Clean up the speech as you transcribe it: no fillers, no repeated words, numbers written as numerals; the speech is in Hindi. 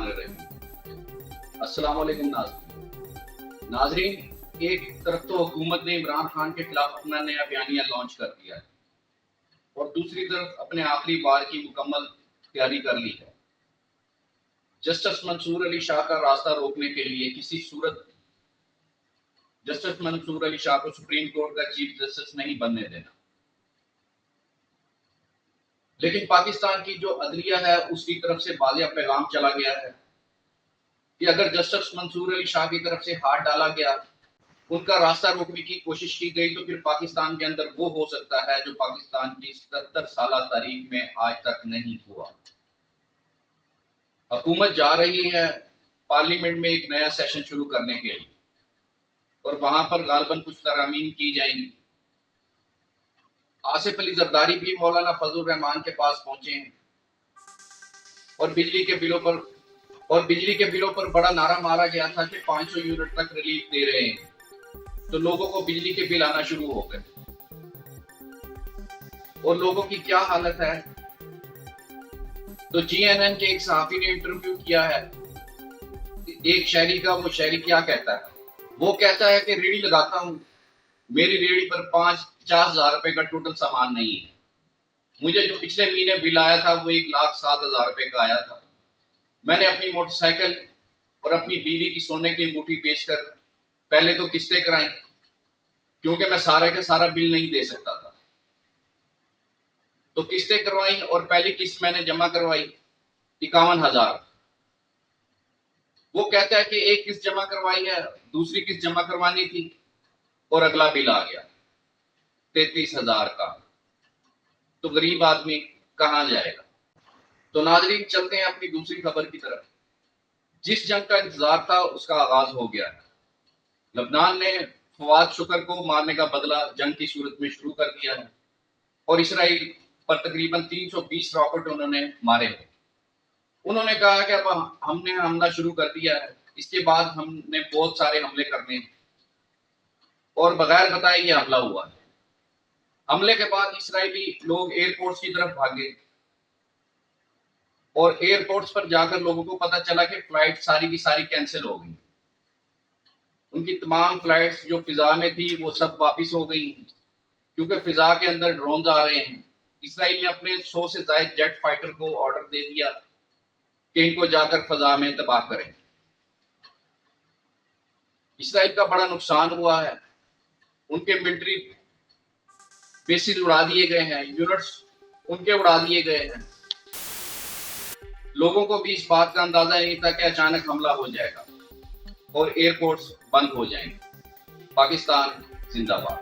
बिस्मिल्लाहिर्रहमानिर्रहीम। अस्सलाम वालेकुम नाज़रीन, एक तरफ तो हुकूमत ने इमरान खान के खिलाफ अपना नया बयानिया लॉन्च कर दिया है और दूसरी तरफ अपने आखिरी बार की मुकम्मल तैयारी कर ली है। जस्टिस मंसूर अली शाह का रास्ता रोकने के लिए किसी सूरत जस्टिस मंसूर अली शाह को सुप्रीम कोर्ट का चीफ जस्टिस नहीं बनने देना। लेकिन पाकिस्तान की जो अदलिया है उसकी तरफ से वाज़ेह पैगाम चला गया है कि अगर जस्टिस मंसूर अली शाह की तरफ से हाथ डाला गया, उनका रास्ता रोकने की कोशिश की गई, तो फिर पाकिस्तान के अंदर वो हो सकता है जो पाकिस्तान की 77 साल तारीख में आज तक नहीं हुआ। हुकूमत जा रही है पार्लियामेंट में एक नया सेशन शुरू करने के लिए और वहां पर गालबन कुछ तरामीम की जाएंगी। आसिफ अली जरदारी भी मौलाना फजल रहमान के पास पहुंचे हैं और बिजली के बिलों पर बड़ा नारा मारा गया था कि 500 यूनिट तक रिलीफ दे रहे हैं, तो लोगों को बिजली के बिल आना शुरू हो गए। और लोगों की क्या हालत है, तो जीएनएन के एक सहाफी ने इंटरव्यू किया है एक शहरी का। वो शहरी क्या कहता है? वो कहता है कि रेहड़ी लगाता हूँ, मेरी रेहड़ी पर 50,000 रुपए का टोटल सामान नहीं है। मुझे जो पिछले महीने बिल आया था वो 1,07,000 रुपए का आया था। मैंने अपनी मोटरसाइकिल और अपनी बीवी की सोने की अंगूठी बेचकर पहले तो किस्तें कराई, क्योंकि मैं सारे का सारा बिल नहीं दे सकता था। तो किस्तें करवाई और पहली किस्त मैंने जमा करवाई 51,000। वो कहता है कि एक किस्त जमा करवाई है, दूसरी किस्त जमा करवानी थी और अगला बिल आ गया 33,000 का। तो गरीब आदमी कहां जाएगा? तो नाजरीन, चलते हैं अपनी दूसरी खबर की तरफ। जिस जंग का इंतजार था उसका आगाज हो गया है। लबनान ने फवाद शुक्र को मारने का बदला जंग की सूरत में शुरू कर दिया है और इसराइल पर तकरीबन 320 रॉकेट उन्होंने मारे हैं। उन्होंने कहा कि अब हमने हमला शुरू कर दिया है, इसके बाद हमने बहुत सारे हमले करने हैं और बगैर बताए ये हमला हुआ है। हमले के बाद इसराइली लोग एयरपोर्ट्स की तरफ भागे और एयरपोर्ट्स पर जाकर लोगों को पता चला कि फ्लाइट सारी की सारी कैंसिल हो गई। उनकी तमाम फ्लाइट्स जो फिजा में थी वो सब वापस हो गई, क्योंकि फिजा के अंदर ड्रोन आ रहे हैं। इसराइल ने अपने 100 से ज्यादा जेट फाइटर को ऑर्डर दे दिया कि इनको जाकर फजा में तबाह करें। इसराइल का बड़ा नुकसान हुआ है, उनके मिलिट्री बेसिस उड़ा दिए गए हैं, यूनिट्स उनके उड़ा दिए गए हैं। लोगों को भी इस बात का अंदाजा नहीं था कि अचानक हमला हो जाएगा और एयरपोर्ट्स बंद हो जाएंगे। पाकिस्तान जिंदाबाद।